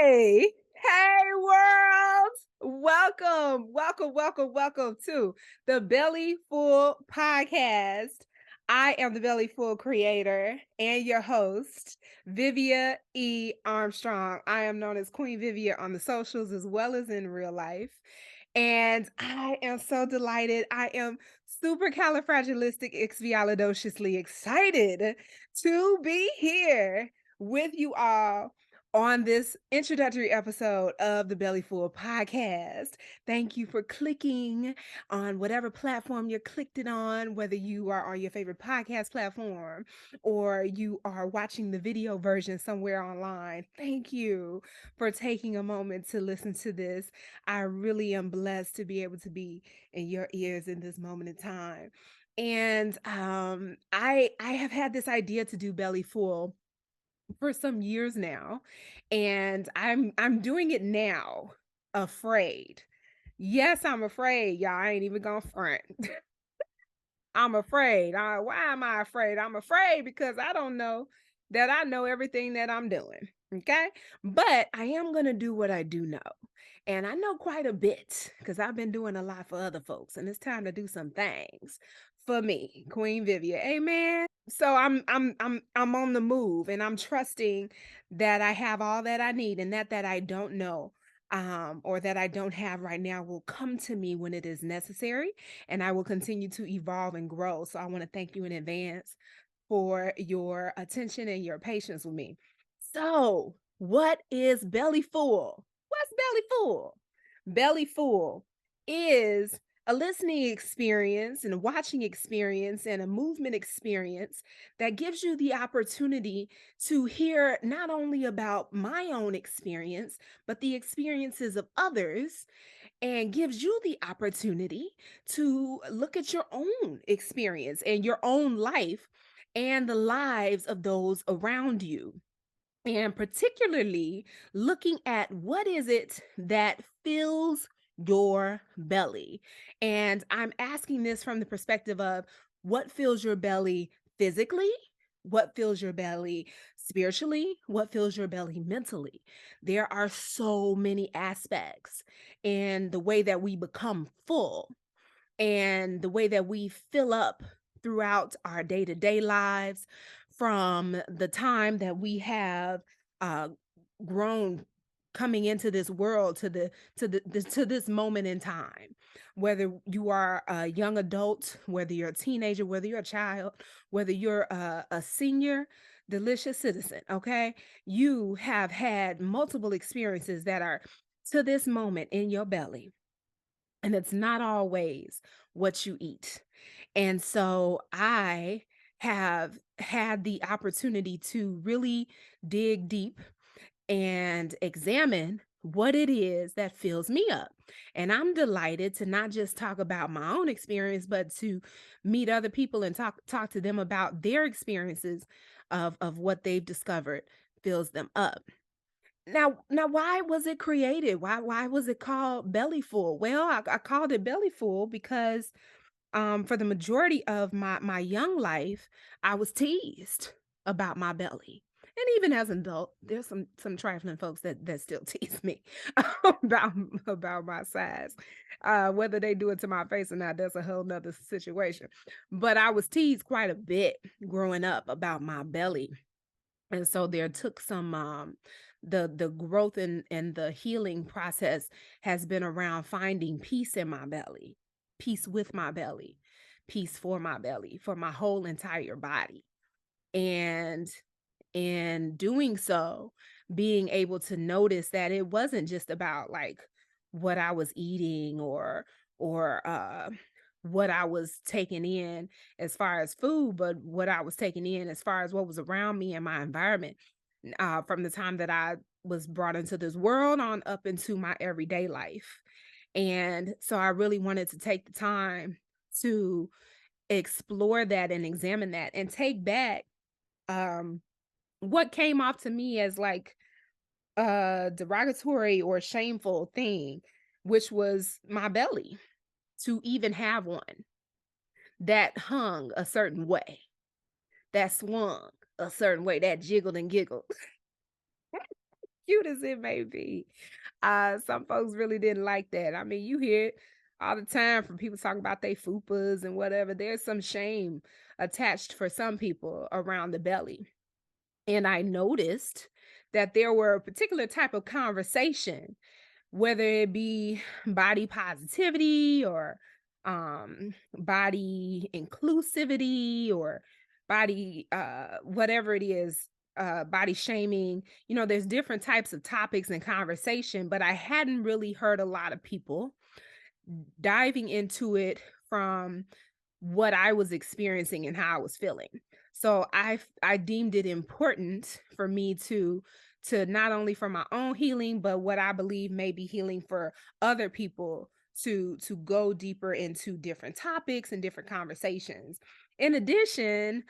Hey, world. Welcome to the BellyFull Podcast. I am the BellyFull creator and your host, Vivia E. Armstrong. I am known as Queen Vivia on the socials as well as in real life. And I am so delighted. I am supercalifragilisticexpialidociously excited to be here with you all on this introductory episode of the BellyFull Podcast. Thank you for clicking on whatever platform you're clicked it on, whether you are on your favorite podcast platform or you are watching the video version somewhere online. Thank you for taking a moment to listen to this. I really am blessed to be able to be in your ears in this moment in time. And I have had this idea to do BellyFull for some years now, and I'm doing it now, afraid. Yes, I'm afraid, y'all. I ain't even gonna front. I'm afraid. Why am I afraid? I'm afraid because I don't know that I know everything that I'm doing. Okay. But I am going to do what I do know. And I know quite a bit because I've been doing a lot for other folks. And it's time to do some things for me, Queen Vivia. Amen. So I'm on the move and I'm trusting that I have all that I need and that I don't know or that I don't have right now will come to me when it is necessary, and I will continue to evolve and grow. So I want to thank you in advance for your attention and your patience with me. So, what is BellyFull? What's BellyFull? BellyFull is a listening experience and a watching experience and a movement experience that gives you the opportunity to hear not only about my own experience, but the experiences of others, and gives you the opportunity to look at your own experience and your own life and the lives of those around you. And particularly looking at what is it that fills your belly. And I'm asking this from the perspective of what fills your belly physically, what fills your belly spiritually, what fills your belly mentally. There are so many aspects in the way that we become full and the way that we fill up throughout our day-to-day lives, from the time that we have uh, grown coming into this world to this moment in time, whether you are a young adult, whether you're a teenager, whether you're a child, whether you're a senior delicious citizen. Okay, you have had multiple experiences that are to this moment in your belly, and it's not always what you eat. And so I have had the opportunity to really dig deep and examine what it is that fills me up. And I'm delighted to not just talk about my own experience, but to meet other people and talk to them about their experiences of what they've discovered fills them up. Now, why was it created? Why was it called BellyFull? Well, I called it BellyFull because for the majority of my young life, I was teased about my belly. And even as an adult, there's some trifling folks that still tease me about about my size. Whether they do it to my face or not, that's a whole nother situation. But I was teased quite a bit growing up about my belly. And so there took some the growth and the healing process has been around finding peace in my belly, peace with my belly, peace for my belly, for my whole entire body. And in doing so, being able to notice that it wasn't just about like what I was eating or what I was taking in as far as food, but what I was taking in as far as what was around me and my environment, from the time that I was brought into this world on up into my everyday life. And so I really wanted to take the time to explore that and examine that and take back um what came off to me as like a derogatory or shameful thing, which was my belly, to even have one that hung a certain way, that swung a certain way, that jiggled and giggled. cute as it may be. Some folks really didn't like that. I mean, you hear it all the time from people talking about they fupas and whatever. There's some shame attached for some people around the belly. And I noticed that there were a particular type of conversation, whether it be body positivity or body inclusivity or body whatever it is, body shaming. There's different types of topics and conversation, but I hadn't really heard a lot of people diving into it from what I was experiencing and how I was feeling. So I deemed it important for me to not only for my own healing, but what I believe may be healing for other people to go deeper into different topics and different conversations. In addition,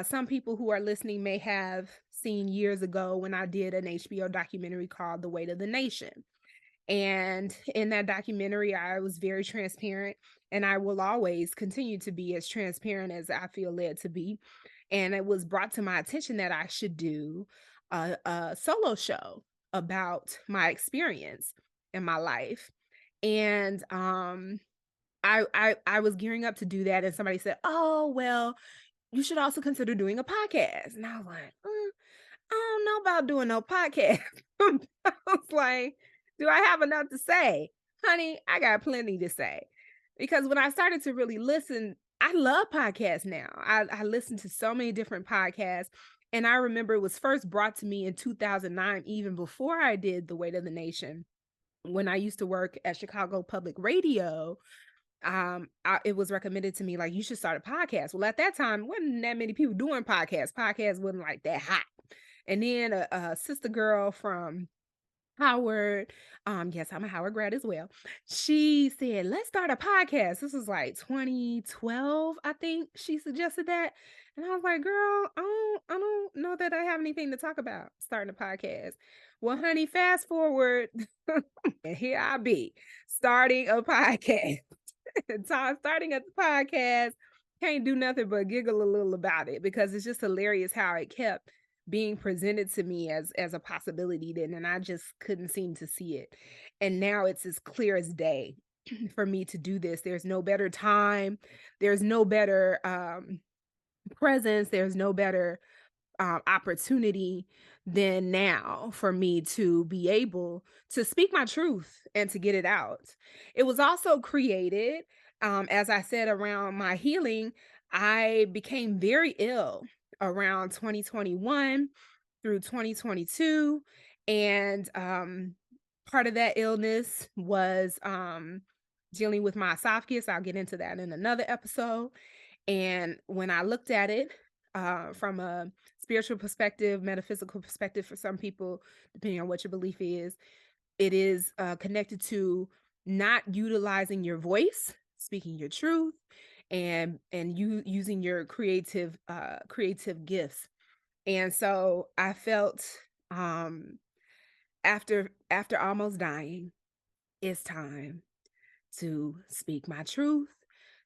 some people who are listening may have seen years ago when I did an HBO documentary called The Weight of the Nation. And in that documentary, I was very transparent, and I will always continue to be as transparent as I feel led to be. And it was brought to my attention that I should do a solo show about my experience in my life. And I was gearing up to do that, and somebody said, "Oh, well, you should also consider doing a podcast." And I was like, I don't know about doing no podcast. I was like, do I have enough to say? Honey, I got plenty to say. Because when I started to really listen, I love podcasts now. I listen to so many different podcasts. And I remember it was first brought to me in 2009, even before I did The Weight of the Nation. When I used to work at Chicago Public Radio, it was recommended to me, like, you should start a podcast. Well, at that time, wasn't that many people doing podcasts. Podcasts wasn't like that hot. And then a sister girl from Howard, yes, I'm a Howard grad as well. She said, let's start a podcast. This was like 2012, I think she suggested that. And I was like, girl, I don't know that I have anything to talk about starting a podcast. Well, honey, fast forward, and here I be starting a podcast. Starting a podcast, can't do nothing but giggle a little about it because it's just hilarious how it kept being presented to me as a possibility then, and I just couldn't seem to see it. And now it's as clear as day for me to do this. There's no better time, there's no better presence, there's no better opportunity than now for me to be able to speak my truth and to get it out. It was also created, as I said, around my healing. I became very ill around 2021 through 2022. And part of that illness was dealing with my esophagus. I'll get into that in another episode. And when I looked at it from a spiritual perspective, metaphysical perspective for some people, depending on what your belief is, it is connected to not utilizing your voice, speaking your truth, and you using your creative gifts. And so I felt after almost dying, it's time to speak my truth,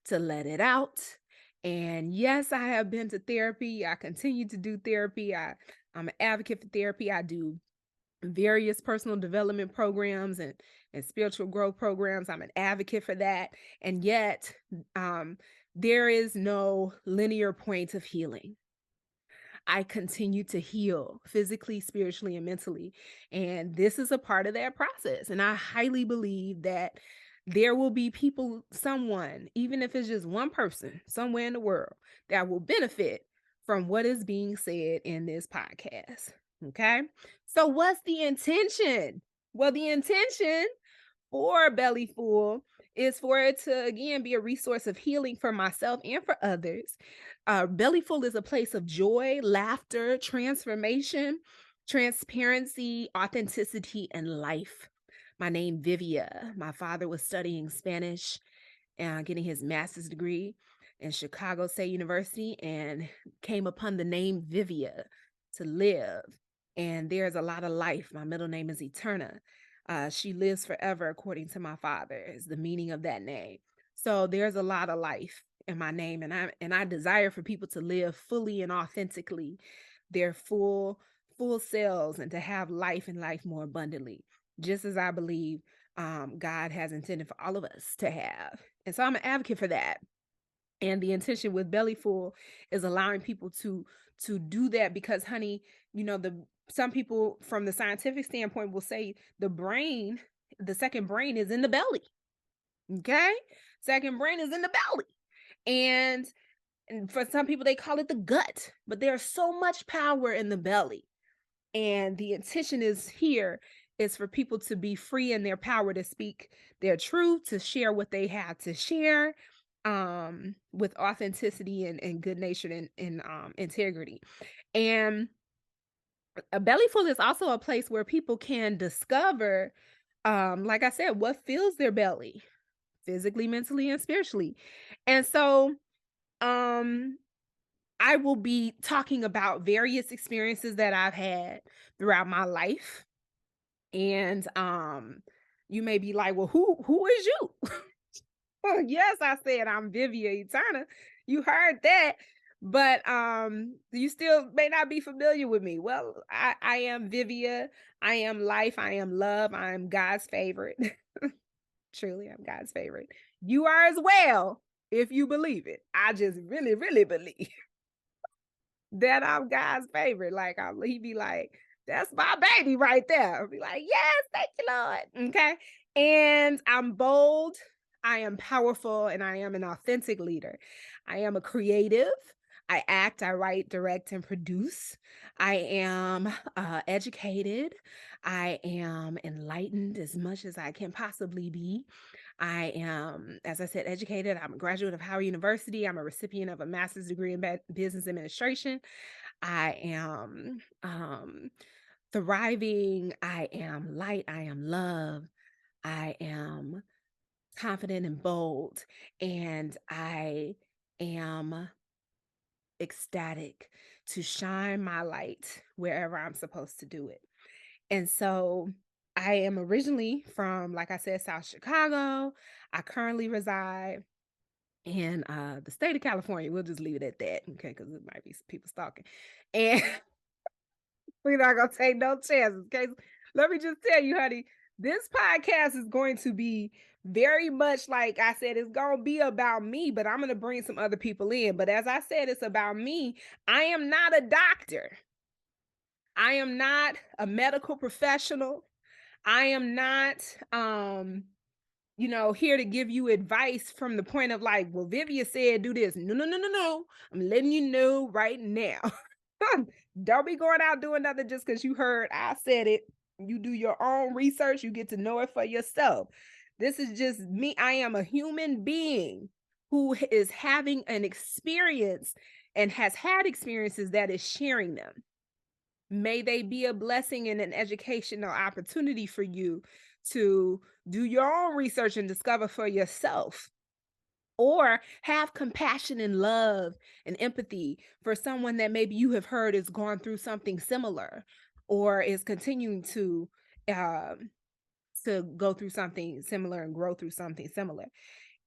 to let it out. And yes, I have been to therapy. I continue to do therapy. I'm an advocate for therapy. I do various personal development programs and spiritual growth programs. I'm an advocate for that. And yet, there is no linear point of healing. I continue to heal physically, spiritually, and mentally. And this is a part of that process. And I highly believe that there will be people, someone, even if it's just one person somewhere in the world, that will benefit from what is being said in this podcast. Okay. So what's the intention? Well, the intention for BellyFull is for it to, again, be a resource of healing for myself and for others. BellyFull is a place of joy, laughter, transformation, transparency, authenticity, and life. My name, Vivia. My father was studying Spanish and getting his master's degree in Chicago State University and came upon the name Vivia to live. And there's a lot of life. My middle name is Eterna. She lives forever, according to my father, is the meaning of that name. So there's a lot of life in my name, and I desire for people to live fully and authentically their full full selves and to have life and life more abundantly, just as I believe God has intended for all of us to have. And so I'm an advocate for that. And the intention with BellyFull is allowing people to do that because, honey, the some people from the scientific standpoint will say the second brain is in the belly. Okay? Second brain is in the belly. And for some people, they call it the gut, but there's so much power in the belly. And the intention is for people to be free in their power to speak their truth, to share what they have to share, with authenticity and good nature and integrity. And a BellyFull is also a place where people can discover, like I said, what fills their belly physically, mentally, and spiritually. And so, um, I will be talking about various experiences that I've had throughout my life. And you may be like, well, who is you? Yes, I said I'm Vivia Eterna. You heard that. But you still may not be familiar with me. Well, I am Vivia. I am life. I am love. I am God's favorite. Truly, I'm God's favorite. You are as well, if you believe it. I just really, really believe that I'm God's favorite. Like he be like, that's my baby right there. I'll be like, yes, thank you, Lord. Okay. And I'm bold, I am powerful, and I am an authentic leader. I am a creative. I act, I write, direct, and produce. I am educated. I am enlightened as much as I can possibly be. I am, as I said, educated. I'm a graduate of Howard University. I'm a recipient of a master's degree in business administration. I am thriving. I am light. I am love. I am confident and bold. And I am ecstatic to shine my light wherever I'm supposed to do it. And so I am originally from, like I said, South Chicago. I currently reside in the state of California. We'll just leave it at that, okay? Because it might be some people stalking. And we're not gonna take no chances. Okay. Let me just tell you, honey, this podcast is going to be very much like I said, it's gonna be about me, but I'm gonna bring some other people in. But as I said, it's about me. I am not a doctor. I am not a medical professional. I am not here to give you advice from the point of like, well, Vivia said do this. No, no, no, no, no. I'm letting you know right now. Don't be going out doing nothing just because you heard I said it. You do your own research, you get to know it for yourself. This is just me. I am a human being who is having an experience and has had experiences that is sharing them. May they be a blessing and an educational opportunity for you to do your own research and discover for yourself, or have compassion and love and empathy for someone that maybe you have heard is going through something similar or is continuing um, to go through something similar and grow through something similar.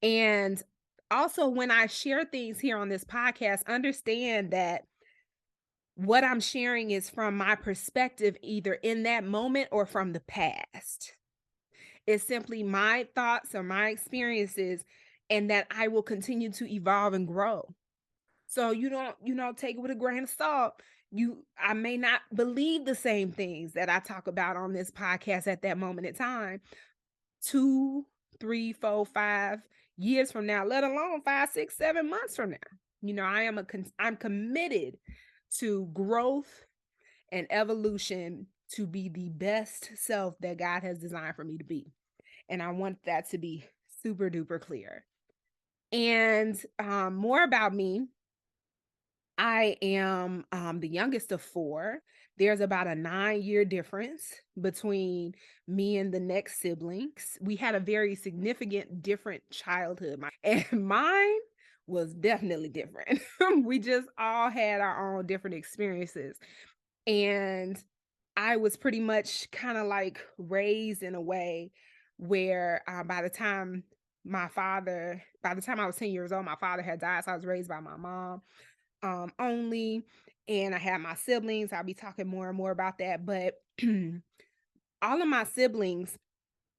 And also, when I share things here on this podcast, understand that what I'm sharing is from my perspective, either in that moment or from the past. It's simply my thoughts or my experiences, and that I will continue to evolve and grow. So you don't take it with a grain of salt. I may not believe the same things that I talk about on this podcast at that moment in time, 2, 3, 4, 5 years from now, let alone 5, 6, 7 months from now. I'm committed to growth and evolution to be the best self that God has designed for me to be. And I want that to be super duper clear. And more about me. I am the youngest of 4. There's about a 9-year difference between me and the next siblings. We had a very significant different childhood. And mine was definitely different. We just all had our own different experiences. And I was pretty much kind of like raised in a way where by the time I was 10 years old, my father had died. So I was raised by my mom only. And I have my siblings. I'll be talking more and more about that. But all of my siblings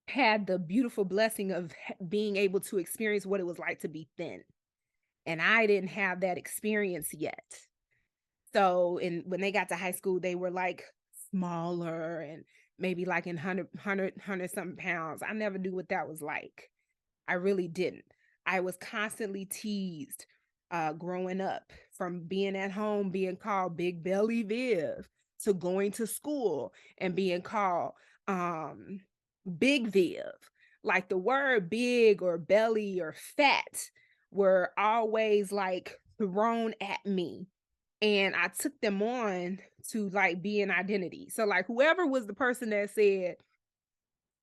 had the beautiful blessing of being able to experience what it was like to be thin. And I didn't have that experience yet. So, when they got to high school, they were like smaller and maybe like in 100 something pounds. I never knew what that was like. I really didn't. I was constantly teased growing up, from being at home being called Big Belly Viv, to going to school and being called Big Viv. Like the word big or belly or fat were always like thrown at me. And I took them on to like be an identity. So like whoever was the person that said,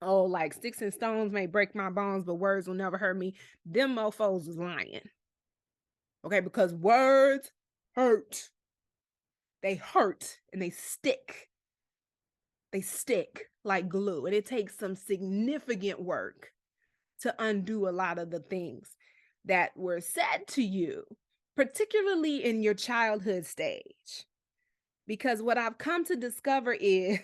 oh, like sticks and stones may break my bones, but words will never hurt me, them mofos was lying. Okay, because words hurt. They hurt and they stick. They stick like glue. And it takes some significant work to undo a lot of the things that were said to you, particularly in your childhood stage. Because what I've come to discover is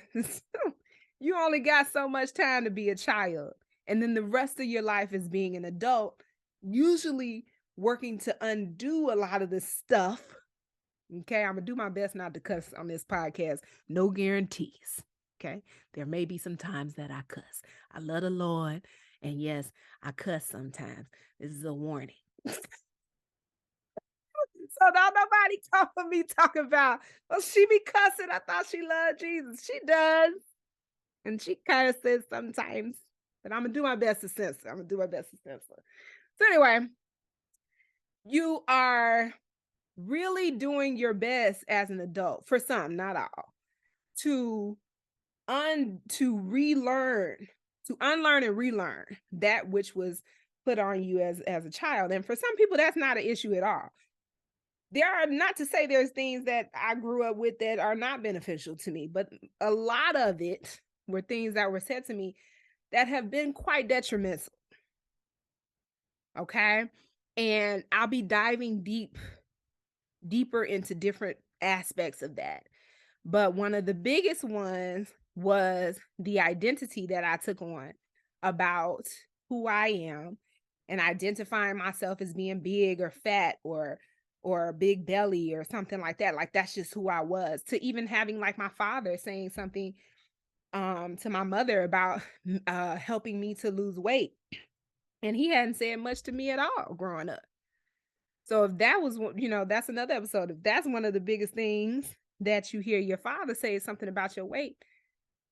you only got so much time to be a child. And then the rest of your life is being an adult, usually working to undo a lot of the stuff. Okay, I'm going to do my best not to cuss on this podcast. No guarantees. Okay, there may be some times that I cuss. I love the Lord. And yes, I cuss sometimes. This is a warning. So don't nobody talk about, well, she be cussing. I thought she loved Jesus. She does. And she curses sometimes. But I'm going to do my best to censor. So anyway, you are really doing your best as an adult, for some, not all, to unlearn and relearn that which was put on you as a child. And for some people, that's not an issue at all. There are, not to say there's things that I grew up with that are not beneficial to me, but a lot of it were things that were said to me that have been quite detrimental. Okay. And I'll be diving deeper into different aspects of that. But one of the biggest ones was the identity that I took on about who I am, and identifying myself as being big or fat or a big belly or something like that. Like that's just who I was. To even having like my father saying something to my mother about helping me to lose weight. And he hadn't said much to me at all growing up. So if that was, that's another episode. If that's one of the biggest things that you hear your father say something about your weight,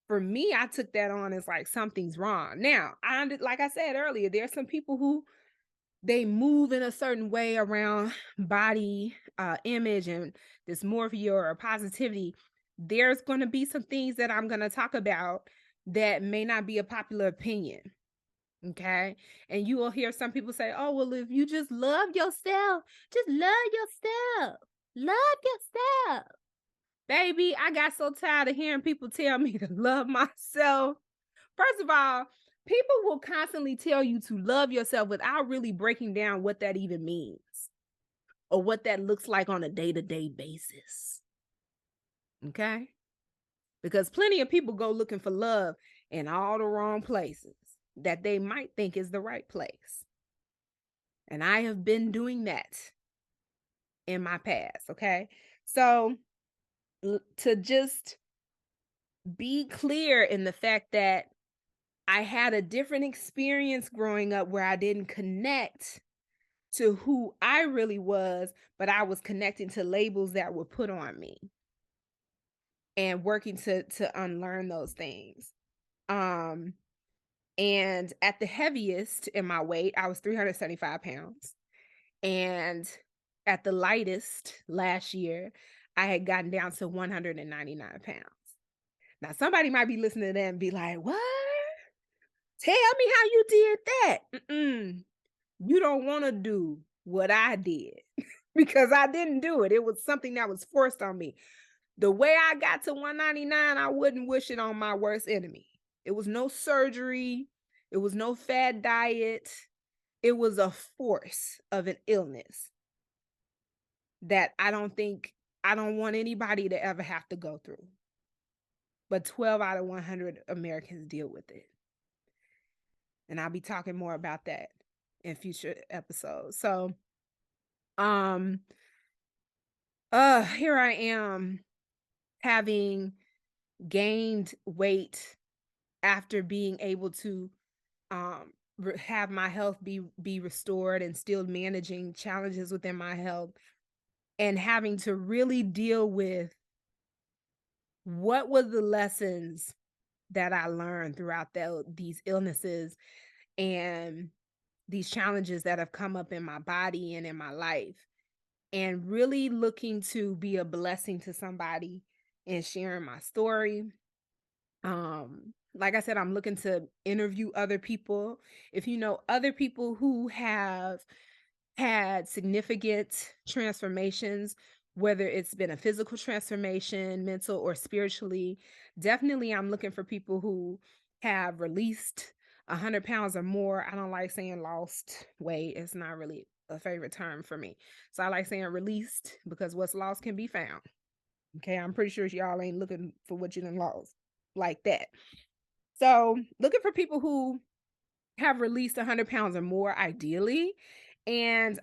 for me, I took that on as like something's wrong. Now, like I said earlier, there's some people who they move in a certain way around body image and dysmorphia or positivity. There's going to be some things that I'm going to talk about that may not be a popular opinion. Okay. And you will hear some people say, oh, well, if you just love yourself, just love yourself. Love yourself. Baby, I got so tired of hearing people tell me to love myself. First of all, people will constantly tell you to love yourself without really breaking down what that even means or what that looks like on a day-to-day basis. Okay? Because plenty of people go looking for love in all the wrong places that they might think is the right place. And I have been doing that in my past, okay? So to just be clear in the fact that I had a different experience growing up where I didn't connect to who I really was, but I was connecting to labels that were put on me and working to unlearn those things. And at the heaviest in my weight, I was 375 pounds. And at the lightest last year, I had gotten down to 199 pounds. Now, somebody might be listening to that and be like, what? Tell me how you did that. You don't want to do what I did because I didn't do it. It was something that was forced on me. The way I got to 199, I wouldn't wish it on my worst enemy. It was no surgery. It was no fad diet. It was a force of an illness that I don't think I don't want anybody to ever have to go through. But 12 out of 100 Americans deal with it. And I'll be talking more about that in future episodes. So, um, here I am having gained weight after being able to have my health be restored and still managing challenges within my health and having to really deal with what was the lessons that I learned throughout these illnesses and these challenges that have come up in my body and in my life, and really looking to be a blessing to somebody and sharing my story. Like I said, I'm looking to interview other people. If you know other people who have had significant transformations, whether it's been a physical transformation, mental, or spiritually, definitely I'm looking for people who have released 100 pounds or more. I don't like saying lost weight, it's not really a favorite term for me. So I like saying released because what's lost can be found. Okay, I'm pretty sure y'all ain't looking for what you done lost like that. So looking for people who have released 100 pounds or more, ideally. And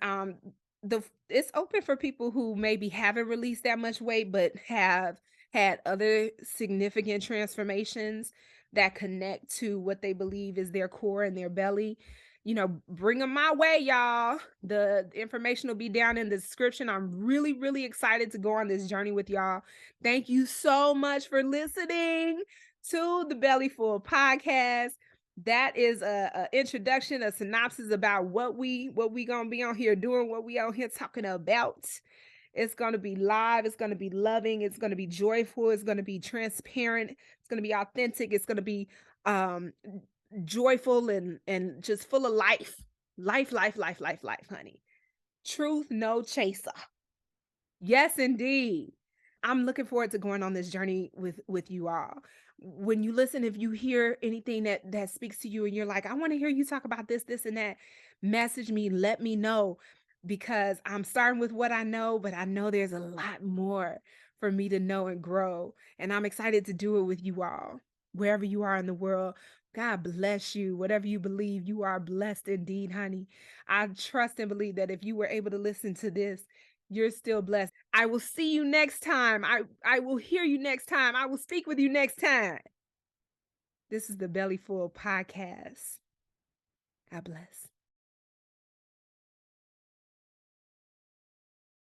it's open for people who maybe haven't released that much weight, but have had other significant transformations that connect to what they believe is their core and their belly. Bring them my way, y'all. The information will be down in the description. I'm really, really excited to go on this journey with y'all. Thank you so much for listening to the BellyFull Podcast. That is a introduction, a synopsis about what we gonna be on here doing, what we out here talking about. It's gonna be live, it's gonna be loving, it's gonna be joyful, it's gonna be transparent, it's gonna be authentic, it's gonna be um joyful and just full of life. Life, honey. Truth, no chaser. Yes, indeed. I'm looking forward to going on this journey with you all. When you listen, if you hear anything that speaks to you and you're like, I want to hear you talk about this and that, message me, let me know, because I'm starting with what I know, but I know there's a lot more for me to know and grow. And I'm excited to do it with you all. Wherever you are in the world, God bless you. Whatever you believe, you are blessed indeed, honey. I trust and believe that if you were able to listen to this, you're still blessed. I will see you next time. I will hear you next time. I will speak with you next time. This is the BellyFull Podcast. God bless.